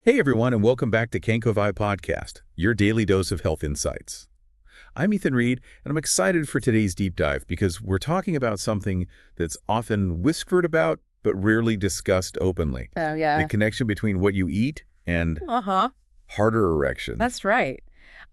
Hey everyone, and welcome back to KenkoVibe Podcast, your daily dose of health insights. I'm Ethan Reed, and I'm excited for today's deep dive because we're talking about something that's often whispered about but rarely discussed openly. Oh, The yeah. connection between what you eat and Uh-huh. harder erections. That's right.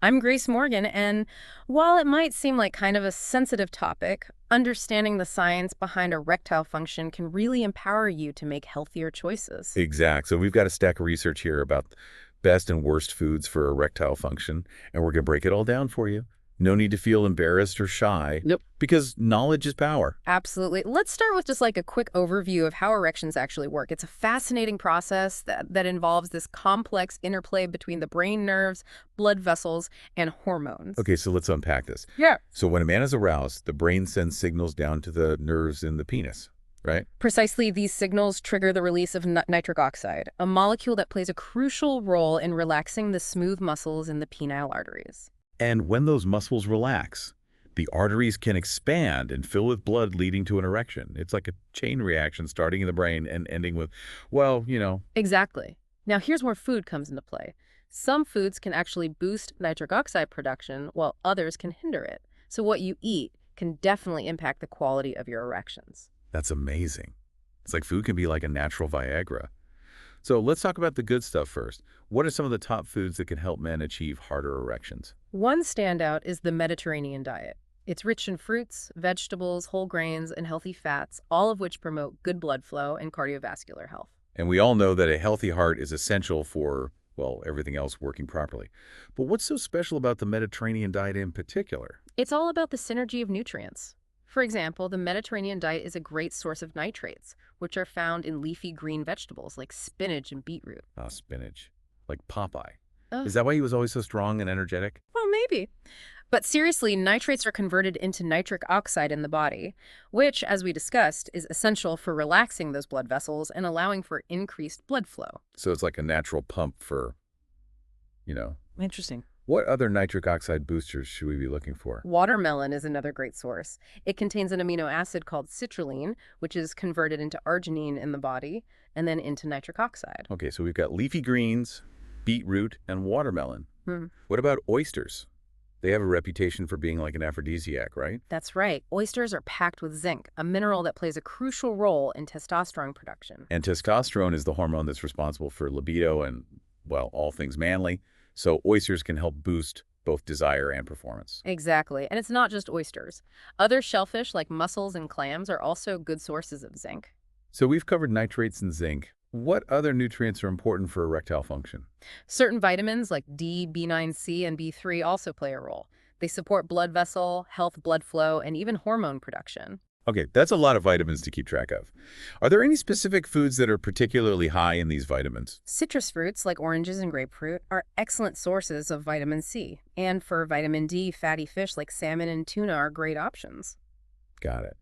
I'm Grace Morgan, and while it might seem like kind of a sensitive topic, understanding the science behind erectile function can really empower you to make healthier choices. Exact. So we've got a stack of research here about best and worst foods for erectile function, and we're going to break it all down for you. No need to feel embarrassed or shy, Nope. because knowledge is power. Absolutely. Let's start with just like a quick overview of how erections actually work. It's a fascinating process that involves this complex interplay between the brain nerves, blood vessels, and hormones. Okay, so let's unpack this. Yeah. So when a man is aroused, the brain sends signals down to the nerves in the penis, right? Precisely, these signals trigger the release of nitric oxide, a molecule that plays a crucial role in relaxing the smooth muscles in the penile arteries. And when those muscles relax, the arteries can expand and fill with blood, leading to an erection. It's like a chain reaction starting in the brain and ending with, well. Exactly. Now, here's where food comes into play. Some foods can actually boost nitric oxide production, while others can hinder it. So what you eat can definitely impact the quality of your erections. That's amazing. It's like food can be like a natural Viagra. So let's talk about the good stuff first. What are some of the top foods that can help men achieve harder erections? One standout is the Mediterranean diet. It's rich in fruits, vegetables, whole grains, and healthy fats, all of which promote good blood flow and cardiovascular health. And we all know that a healthy heart is essential for, well, everything else working properly. But what's so special about the Mediterranean diet in particular? It's all about the synergy of nutrients. For example, the Mediterranean diet is a great source of nitrates, which are found in leafy green vegetables like spinach and beetroot. Ah, spinach. Like Popeye. Oh, Is that why he was always so strong and energetic? well, maybe. But seriously, nitrates are converted into nitric oxide in the body, which, as we discussed, is essential for relaxing those blood vessels and allowing for increased blood flow. So it's like a natural pump for, you know. Interesting. What other nitric oxide boosters should we be looking for? Watermelon is another great source. It contains an amino acid called citrulline, which is converted into arginine in the body and then into nitric oxide. Okay, so we've got leafy greens, beetroot, and watermelon. Hmm. What about oysters? They have a reputation for being like an aphrodisiac, right? That's right. Oysters are packed with zinc, a mineral that plays a crucial role in testosterone production. And testosterone is the hormone that's responsible for libido and, well, all things manly. So oysters can help boost both desire and performance. Exactly. And it's not just oysters. Other shellfish like mussels and clams are also good sources of zinc. So we've covered nitrates and zinc. What other nutrients are important for erectile function? Certain vitamins like D, B9C, and B3 also play a role. They support blood vessel, health blood flow, and even hormone production. Okay, that's a lot of vitamins to keep track of. Are there any specific foods that are particularly high in these vitamins? Citrus fruits like oranges and grapefruit are excellent sources of vitamin C. And for vitamin D, fatty fish like salmon and tuna are great options. Got it.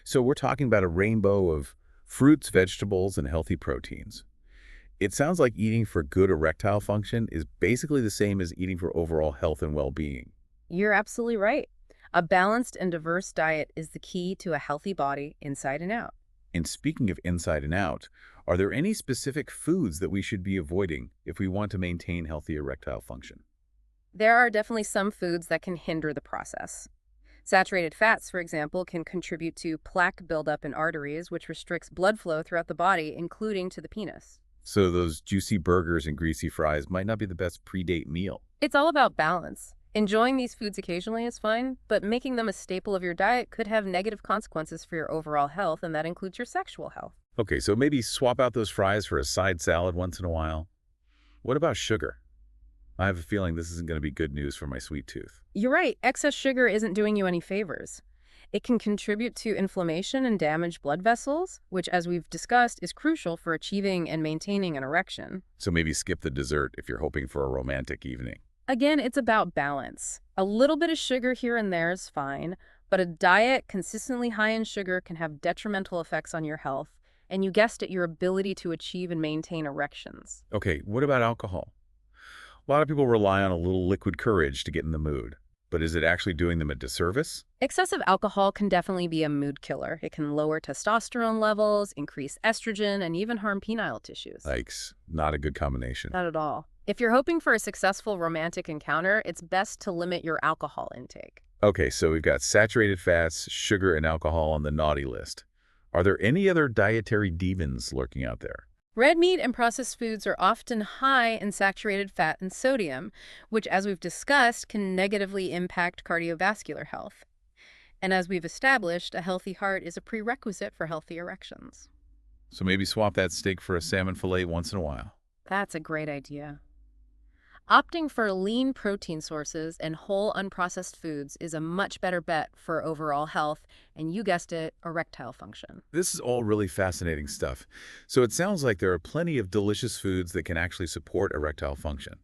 So we're talking about a rainbow of fruits, vegetables, and healthy proteins. It sounds like eating for good erectile function is basically the same as eating for overall health and well-being. You're absolutely right. A balanced and diverse diet is the key to a healthy body inside and out. And speaking of inside and out, are there any specific foods that we should be avoiding if we want to maintain healthy erectile function? There are definitely some foods that can hinder the process. Saturated fats, for example, can contribute to plaque buildup in arteries, which restricts blood flow throughout the body, including to the penis. So those juicy burgers and greasy fries might not be the best pre-date meal. It's all about balance. Enjoying these foods occasionally is fine, but making them a staple of your diet could have negative consequences for your overall health, and that includes your sexual health. Okay, so maybe swap out those fries for a side salad once in a while. What about sugar? I have a feeling this isn't going to be good news for my sweet tooth. You're right, excess sugar isn't doing you any favors. It can contribute to inflammation and damage blood vessels, which, as we've discussed, is crucial for achieving and maintaining an erection. So maybe skip the dessert if you're hoping for a romantic evening. Again, it's about balance. A little bit of sugar here and there is fine, but a diet consistently high in sugar can have detrimental effects on your health, and you guessed it, your ability to achieve and maintain erections. Okay, what about alcohol? A lot of people rely on a little liquid courage to get in the mood. But is it actually doing them a disservice? Excessive alcohol can definitely be a mood killer. It can lower testosterone levels, increase estrogen, and even harm penile tissues. Yikes, not a good combination. Not at all. If you're hoping for a successful romantic encounter, it's best to limit your alcohol intake. Okay, so we've got saturated fats, sugar, and alcohol on the naughty list. Are there any other dietary demons lurking out there? Red meat and processed foods are often high in saturated fat and sodium, which, as we've discussed, can negatively impact cardiovascular health. And as we've established, a healthy heart is a prerequisite for healthy erections. So maybe swap that steak for a salmon fillet once in a while. That's a great idea. Opting for lean protein sources and whole unprocessed foods is a much better bet for overall health and, you guessed it, erectile function. This is all really fascinating stuff. So it sounds like there are plenty of delicious foods that can actually support erectile function.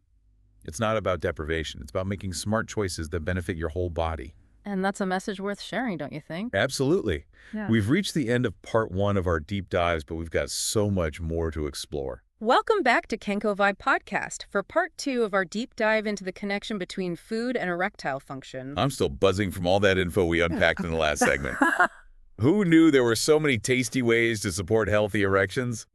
It's not about deprivation. It's about making smart choices that benefit your whole body. And that's a message worth sharing, don't you think? Absolutely. Yeah. We've reached the end of part 1 of our deep dives, but we've got so much more to explore. Welcome back to KenkoVibe podcast for part 2 of our deep dive into the connection between food and erectile function. I'm still buzzing from all that info we unpacked in the last segment. Who knew there were so many tasty ways to support healthy erections?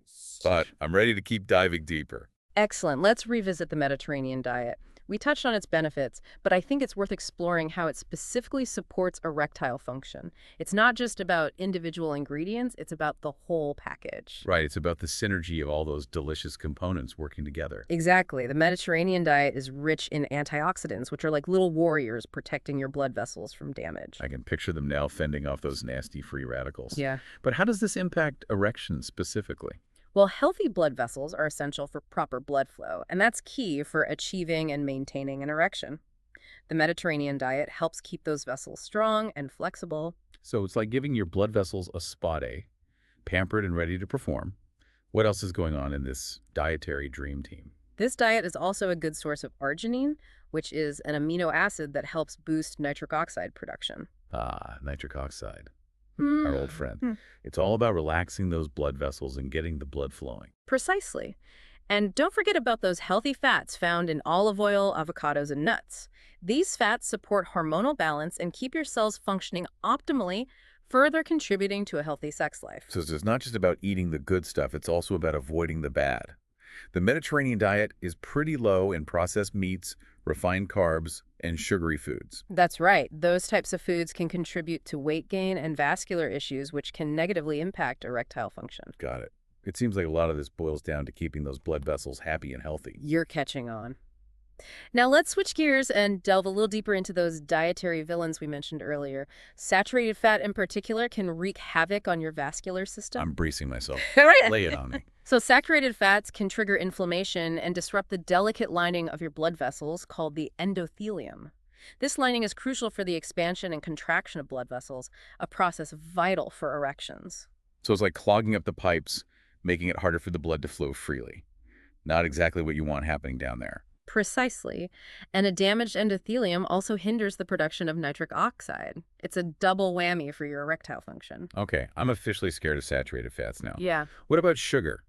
But I'm ready to keep diving deeper. Excellent. Let's revisit the Mediterranean diet. We touched on its benefits, but I think it's worth exploring how it specifically supports erectile function. It's not just about individual ingredients, it's about the whole package. Right, it's about the synergy of all those delicious components working together. Exactly. The Mediterranean diet is rich in antioxidants, which are like little warriors protecting your blood vessels from damage. I can picture them now fending off those nasty free radicals. Yeah. But how does this impact erections specifically? Well, healthy blood vessels are essential for proper blood flow, and that's key for achieving and maintaining an erection. The Mediterranean diet helps keep those vessels strong and flexible. So it's like giving your blood vessels a spa day, pampered and ready to perform. What else is going on in this dietary dream team? This diet is also a good source of arginine, which is an amino acid that helps boost nitric oxide production. Ah, nitric oxide. Our old friend. It's all about relaxing those blood vessels and getting the blood flowing. Precisely. And don't forget about those healthy fats found in olive oil, avocados, and nuts. These fats support hormonal balance and keep your cells functioning optimally, further contributing to a healthy sex life. So it's not just about eating the good stuff, it's also about avoiding the bad. The Mediterranean diet is pretty low in processed meats, refined carbs, and sugary foods. That's right. Those types of foods can contribute to weight gain and vascular issues, which can negatively impact erectile function. Got it. It seems like a lot of this boils down to keeping those blood vessels happy and healthy. You're catching on. Now let's switch gears and delve a little deeper into those dietary villains we mentioned earlier. Saturated fat in particular can wreak havoc on your vascular system. I'm bracing myself. Right. Lay it on me. So saturated fats can trigger inflammation and disrupt the delicate lining of your blood vessels called the endothelium. This lining is crucial for the expansion and contraction of blood vessels, a process vital for erections. So it's like clogging up the pipes, making it harder for the blood to flow freely. Not exactly what you want happening down there. Precisely. And a damaged endothelium also hinders the production of nitric oxide. It's a double whammy for your erectile function. Okay, I'm officially scared of saturated fats now. Yeah. What about sugar?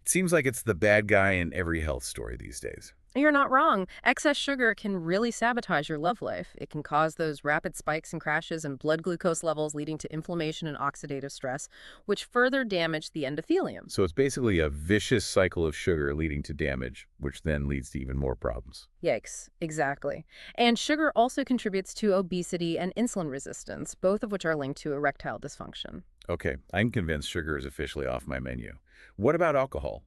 It seems like it's the bad guy in every health story these days. You're not wrong. Excess sugar can really sabotage your love life. It can cause those rapid spikes and crashes in blood glucose levels, leading to inflammation and oxidative stress, which further damage the endothelium. So it's basically a vicious cycle of sugar leading to damage, which then leads to even more problems. Yikes, exactly. And sugar also contributes to obesity and insulin resistance, both of which are linked to erectile dysfunction. Okay, I'm convinced sugar is officially off my menu. What about alcohol?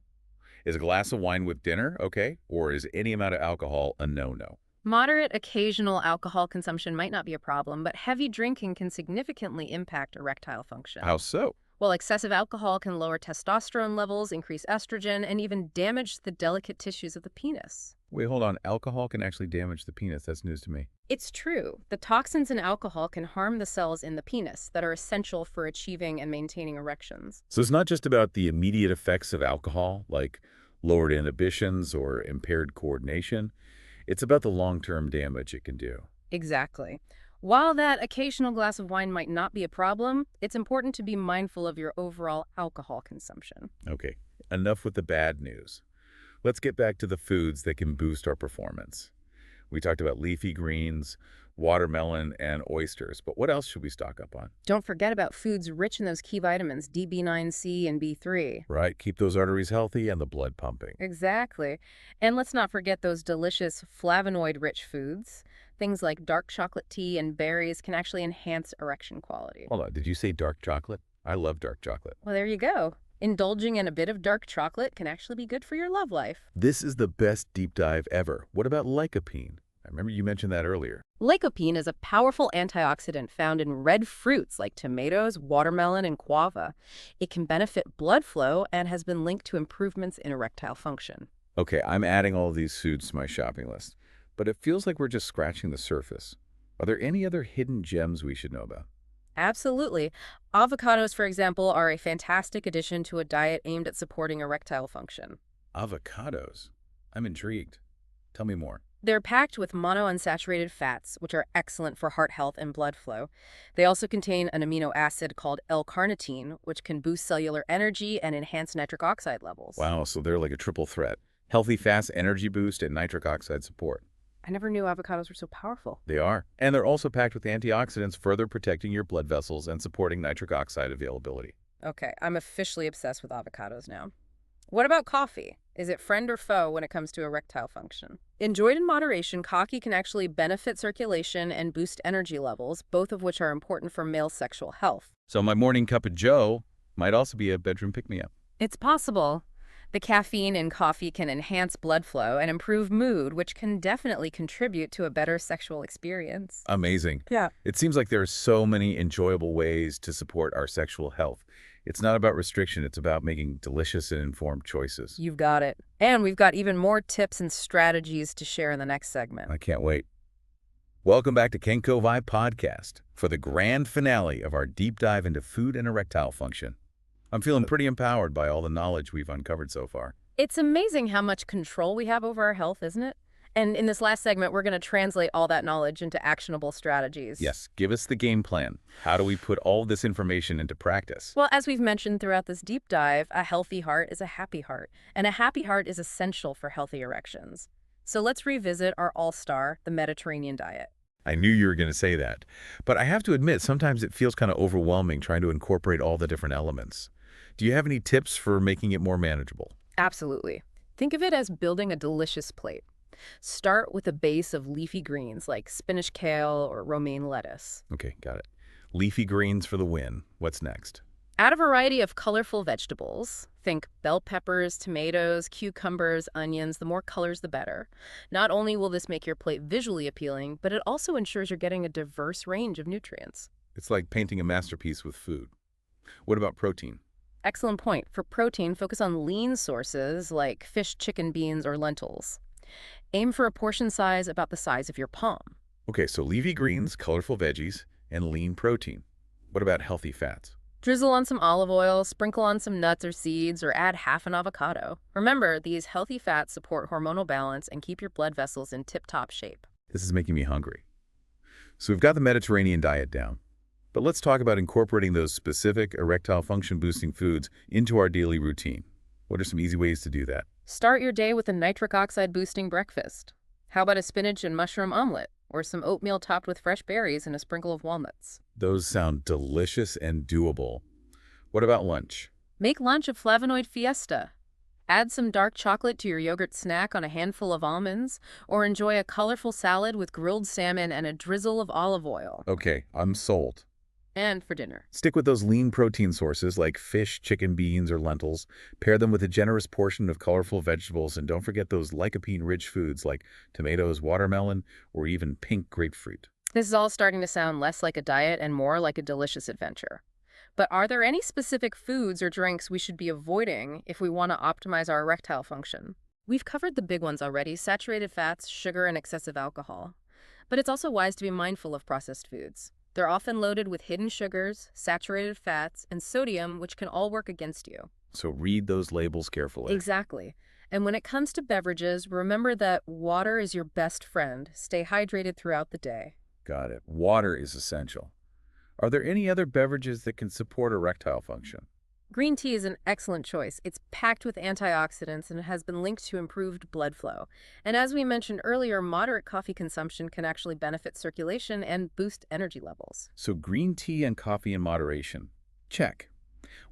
Is a glass of wine with dinner okay? Or is any amount of alcohol a no-no? Moderate occasional alcohol consumption might not be a problem, but heavy drinking can significantly impact erectile function. How so? Well, excessive alcohol can lower testosterone levels, increase estrogen, and even damage the delicate tissues of the penis. Wait, hold on. Alcohol can actually damage the penis. That's news to me. It's true. The toxins in alcohol can harm the cells in the penis that are essential for achieving and maintaining erections. So it's not just about the immediate effects of alcohol, like lowered inhibitions or impaired coordination. It's about the long-term damage it can do. Exactly. While that occasional glass of wine might not be a problem, it's important to be mindful of your overall alcohol consumption. Okay, enough with the bad news. Let's get back to the foods that can boost our performance. We talked about leafy greens, watermelon, and oysters. But what else should we stock up on? Don't forget about foods rich in those key vitamins, DB9C and B3. Right, keep those arteries healthy and the blood pumping. Exactly. And let's not forget those delicious flavonoid-rich foods. Things like dark chocolate tea and berries can actually enhance erection quality. Hold on, did you say dark chocolate? I love dark chocolate. Well, there you go. Indulging in a bit of dark chocolate can actually be good for your love life. This is the best deep dive ever. What about lycopene? I remember you mentioned that earlier. Lycopene is a powerful antioxidant found in red fruits like tomatoes, watermelon, and guava. It can benefit blood flow and has been linked to improvements in erectile function. Okay, I'm adding all of these foods to my shopping list, but it feels like we're just scratching the surface. Are there any other hidden gems we should know about? Absolutely. Avocados, for example, are a fantastic addition to a diet aimed at supporting erectile function. Avocados? I'm intrigued. Tell me more. They're packed with monounsaturated fats, which are excellent for heart health and blood flow. They also contain an amino acid called L-carnitine, which can boost cellular energy and enhance nitric oxide levels. Wow, so they're like a triple threat. Healthy fats, energy boost, and nitric oxide support. I never knew avocados were so powerful. They are. And they're also packed with antioxidants, further protecting your blood vessels and supporting nitric oxide availability. Okay, I'm officially obsessed with avocados now. What about coffee? Is it friend or foe when it comes to erectile function? Enjoyed in moderation, coffee can actually benefit circulation and boost energy levels, both of which are important for male sexual health. So my morning cup of joe might also be a bedroom pick-me-up. It's possible. The caffeine in coffee can enhance blood flow and improve mood, which can definitely contribute to a better sexual experience. Amazing. Yeah. It seems like there are so many enjoyable ways to support our sexual health. It's not about restriction, it's about making delicious and informed choices. You've got it. And we've got even more tips and strategies to share in the next segment. I can't wait. Welcome back to KenkoVibe Podcast for the grand finale of our deep dive into food and erectile function. I'm feeling pretty empowered by all the knowledge we've uncovered so far. It's amazing how much control we have over our health, isn't it? And in this last segment, we're going to translate all that knowledge into actionable strategies. Yes, give us the game plan. How do we put all this information into practice? Well, as we've mentioned throughout this deep dive, a healthy heart is a happy heart, and a happy heart is essential for healthy erections. So let's revisit our all-star, the Mediterranean diet. I knew you were going to say that. But I have to admit, sometimes it feels kind of overwhelming trying to incorporate all the different elements. Do you have any tips for making it more manageable? Absolutely. Think of it as building a delicious plate. Start with a base of leafy greens like spinach, kale, or romaine lettuce. Okay, got it. Leafy greens for the win. What's next? Add a variety of colorful vegetables. Think bell peppers, tomatoes, cucumbers, onions. The more colors, the better. Not only will this make your plate visually appealing, but it also ensures you're getting a diverse range of nutrients. It's like painting a masterpiece with food. What about protein? Excellent point. For protein, focus on lean sources like fish, chicken, beans, or lentils. Aim for a portion size about the size of your palm. Okay, so leafy greens, colorful veggies, and lean protein. What about healthy fats? Drizzle on some olive oil, sprinkle on some nuts or seeds, or add half an avocado. Remember, these healthy fats support hormonal balance and keep your blood vessels in tip-top shape. This is making me hungry. So we've got the Mediterranean diet down. But let's talk about incorporating those specific erectile function-boosting foods into our daily routine. What are some easy ways to do that? Start your day with a nitric oxide-boosting breakfast. How about a spinach and mushroom omelet, or some oatmeal topped with fresh berries and a sprinkle of walnuts? Those sound delicious and doable. What about lunch? Make lunch a flavonoid fiesta. Add some dark chocolate to your yogurt snack on a handful of almonds, or enjoy a colorful salad with grilled salmon and a drizzle of olive oil. Okay, I'm sold. And for dinner, Stick with those lean protein sources like fish, chicken, beans, or lentils. Pair them with a generous portion of colorful vegetables, and don't forget those lycopene-rich foods like tomatoes, watermelon, or even pink grapefruit. this is all starting to sound less like a diet and more like a delicious adventure. But are there any specific foods or drinks we should be avoiding if we want to optimize our erectile function? We've covered the big ones already: saturated fats, sugar, and excessive alcohol. But it's also wise to be mindful of processed foods. They're often loaded with hidden sugars, saturated fats, and sodium, which can all work against you. So read those labels carefully. Exactly. And when it comes to beverages, remember that water is your best friend. Stay hydrated throughout the day. Got it. Water is essential. Are there any other beverages that can support erectile function? Green tea is an excellent choice. It's packed with antioxidants and has been linked to improved blood flow. And as we mentioned earlier, moderate coffee consumption can actually benefit circulation and boost energy levels. So green tea and coffee in moderation. Check.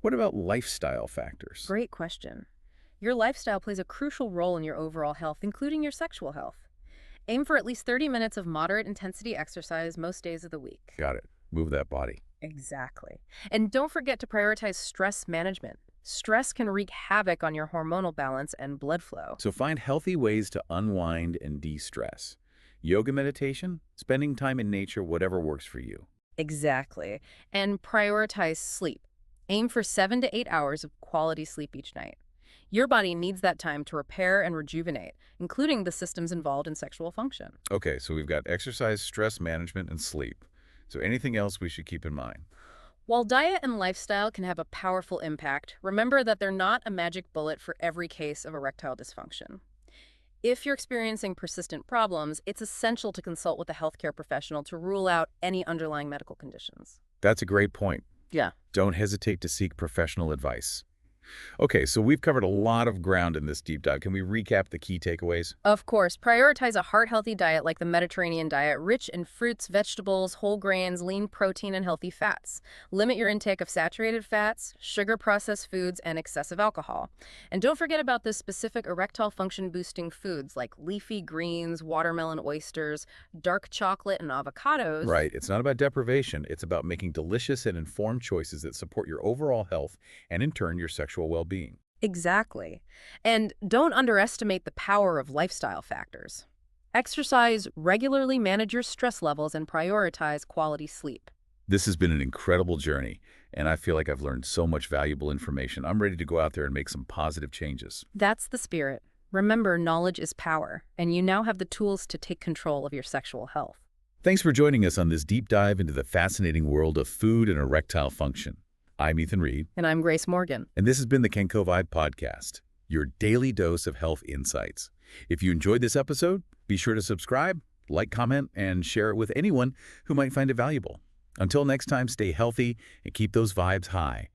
What about lifestyle factors? Great question. Your lifestyle plays a crucial role in your overall health, including your sexual health. Aim for at least 30 minutes of moderate intensity exercise most days of the week. Got it. Move that body. Exactly. And don't forget to prioritize stress management. Stress can wreak havoc on your hormonal balance and blood flow. So find healthy ways to unwind and de-stress. Yoga meditation, spending time in nature, whatever works for you. Exactly. And prioritize sleep. Aim for 7 to 8 hours of quality sleep each night. Your body needs that time to repair and rejuvenate, including the systems involved in sexual function. Okay, so we've got exercise, stress management, and sleep. So anything else we should keep in mind? While diet and lifestyle can have a powerful impact, remember that they're not a magic bullet for every case of erectile dysfunction. If you're experiencing persistent problems, it's essential to consult with a healthcare professional to rule out any underlying medical conditions. That's a great point. Yeah. Don't hesitate to seek professional advice. Okay, so we've covered a lot of ground in this deep dive. Can we recap the key takeaways? Of course, prioritize a heart-healthy diet like the Mediterranean diet, rich in fruits, vegetables, whole grains, lean protein, and healthy fats. Limit your intake of saturated fats, sugar-processed foods, and excessive alcohol. And don't forget about the specific erectile function-boosting foods like leafy greens, watermelon oysters, dark chocolate, and avocados. Right, it's not about deprivation. It's about making delicious and informed choices that support your overall health and, in turn, your sexual well-being. Exactly. And don't underestimate the power of lifestyle factors. Exercise, regularly manage your stress levels, and prioritize quality sleep. This has been an incredible journey, and I feel like I've learned so much valuable information. I'm ready to go out there and make some positive changes. That's the spirit. Remember, knowledge is power, and you now have the tools to take control of your sexual health. Thanks for joining us on this deep dive into the fascinating world of food and erectile function. I'm Ethan Reed. And I'm Grace Morgan. And this has been the KenkoVibe podcast, your daily dose of health insights. If you enjoyed this episode, be sure to subscribe, like, comment, and share it with anyone who might find it valuable. Until next time, stay healthy and keep those vibes high.